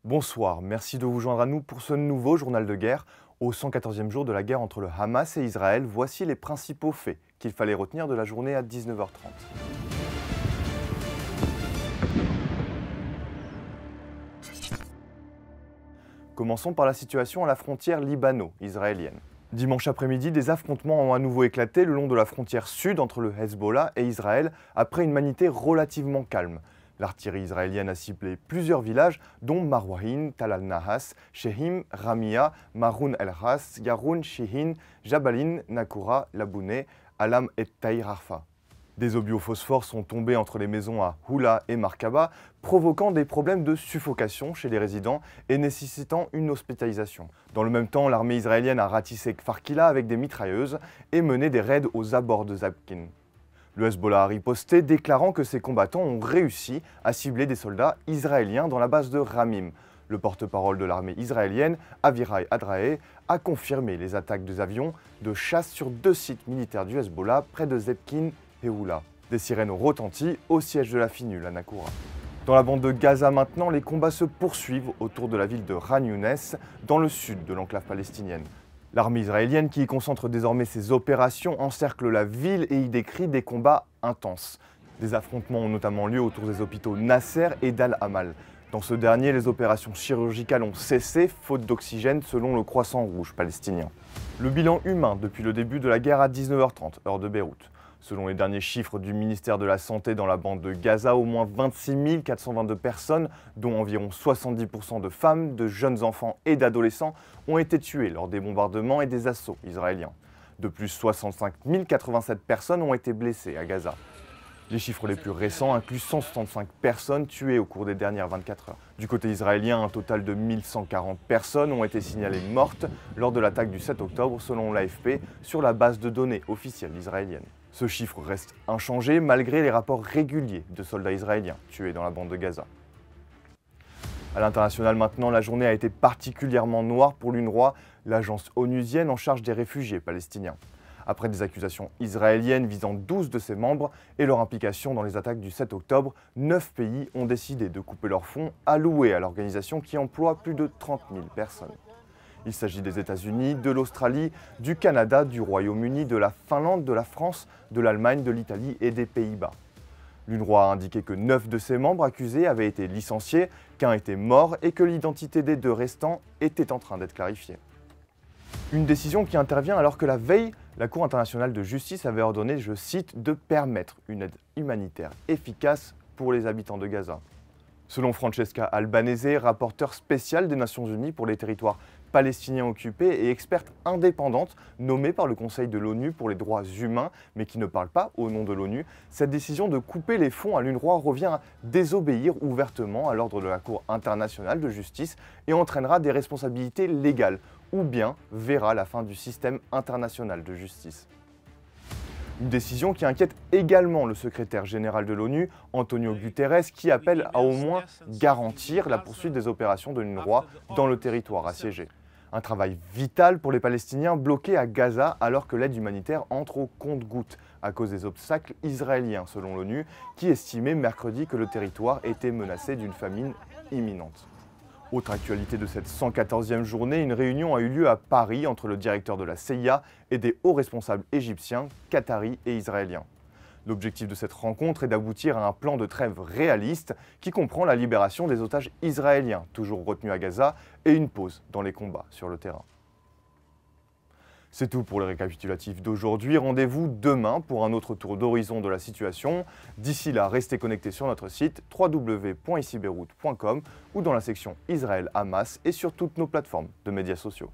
Bonsoir, merci de vous joindre à nous pour ce nouveau journal de guerre. Au 114e jour de la guerre entre le Hamas et Israël, voici les principaux faits qu'il fallait retenir de la journée à 19h30. Commençons par la situation à la frontière libano-israélienne. Dimanche après-midi, des affrontements ont à nouveau éclaté le long de la frontière sud entre le Hezbollah et Israël après une manité relativement calme. L'artillerie israélienne a ciblé plusieurs villages, dont Marwahin, Tal al-Nahas, Shehim, Ramia, Maroun el-Ras, Yaroun, Shihin, Jabalin, Nakura, Labouné, Alam et Taïr Arfa. Des obus au phosphore sont tombés entre les maisons à Houla et Markaba, provoquant des problèmes de suffocation chez les résidents et nécessitant une hospitalisation. Dans le même temps, l'armée israélienne a ratissé Kfar Kila avec des mitrailleuses et mené des raids aux abords de Zabkin. Le Hezbollah a riposté, déclarant que ses combattants ont réussi à cibler des soldats israéliens dans la base de Ramim. Le porte-parole de l'armée israélienne, Avirai Adrae, a confirmé les attaques des avions de chasse sur 2 sites militaires du Hezbollah près de Zebkin et Houla. Des sirènes ont retenti au siège de la FINUL à Nakura. Dans la bande de Gaza maintenant, les combats se poursuivent autour de la ville de Khan Younes, dans le sud de l'enclave palestinienne. L'armée israélienne, qui y concentre désormais ses opérations, encercle la ville et y décrit des combats intenses. Des affrontements ont notamment lieu autour des hôpitaux Nasser et d'Al-Amal. Dans ce dernier, les opérations chirurgicales ont cessé, faute d'oxygène, selon le Croissant Rouge palestinien. Le bilan humain depuis le début de la guerre à 19h30, heure de Beyrouth. Selon les derniers chiffres du ministère de la Santé dans la bande de Gaza, au moins 26 422 personnes, dont environ 70% de femmes, de jeunes enfants et d'adolescents, ont été tuées lors des bombardements et des assauts israéliens. De plus, 65 087 personnes ont été blessées à Gaza. Les chiffres les plus récents incluent 165 personnes tuées au cours des dernières 24 heures. Du côté israélien, un total de 1140 personnes ont été signalées mortes lors de l'attaque du 7 octobre, selon l'AFP, sur la base de données officielle israélienne. Ce chiffre reste inchangé malgré les rapports réguliers de soldats israéliens tués dans la bande de Gaza. À l'international maintenant, la journée a été particulièrement noire pour l'UNRWA, l'agence onusienne en charge des réfugiés palestiniens. Après des accusations israéliennes visant 12 de ses membres et leur implication dans les attaques du 7 octobre, 9 pays ont décidé de couper leurs fonds alloués à l'organisation qui emploie plus de 30 000 personnes. Il s'agit des États-Unis, de l'Australie, du Canada, du Royaume-Uni, de la Finlande, de la France, de l'Allemagne, de l'Italie et des Pays-Bas. L'UNRWA a indiqué que 9 de ses membres accusés avaient été licenciés, qu'un était mort et que l'identité des 2 restants était en train d'être clarifiée. Une décision qui intervient alors que la veille, la Cour internationale de justice avait ordonné, je cite, de permettre une aide humanitaire efficace pour les habitants de Gaza. Selon Francesca Albanese, rapporteure spéciale des Nations Unies pour les territoires palestiniens occupés et experte indépendante nommée par le Conseil de l'ONU pour les droits humains, mais qui ne parle pas au nom de l'ONU, cette décision de couper les fonds à l'UNRWA revient à désobéir ouvertement à l'ordre de la Cour internationale de justice et entraînera des responsabilités légales, ou bien verra la fin du système international de justice. Une décision qui inquiète également le secrétaire général de l'ONU, Antonio Guterres, qui appelle à au moins garantir la poursuite des opérations de l'UNRWA dans le territoire assiégé. Un travail vital pour les Palestiniens bloqués à Gaza alors que l'aide humanitaire entre au compte-gouttes à cause des obstacles israéliens, selon l'ONU, qui estimait mercredi que le territoire était menacé d'une famine imminente. Autre actualité de cette 114e journée, une réunion a eu lieu à Paris entre le directeur de la CIA et des hauts responsables égyptiens, qataris et israéliens. L'objectif de cette rencontre est d'aboutir à un plan de trêve réaliste qui comprend la libération des otages israéliens, toujours retenus à Gaza, et une pause dans les combats sur le terrain. C'est tout pour le récapitulatif d'aujourd'hui. Rendez-vous demain pour un autre tour d'horizon de la situation. D'ici là, restez connectés sur notre site www.icibeyrouth.com ou dans la section Israël-Hamas et sur toutes nos plateformes de médias sociaux.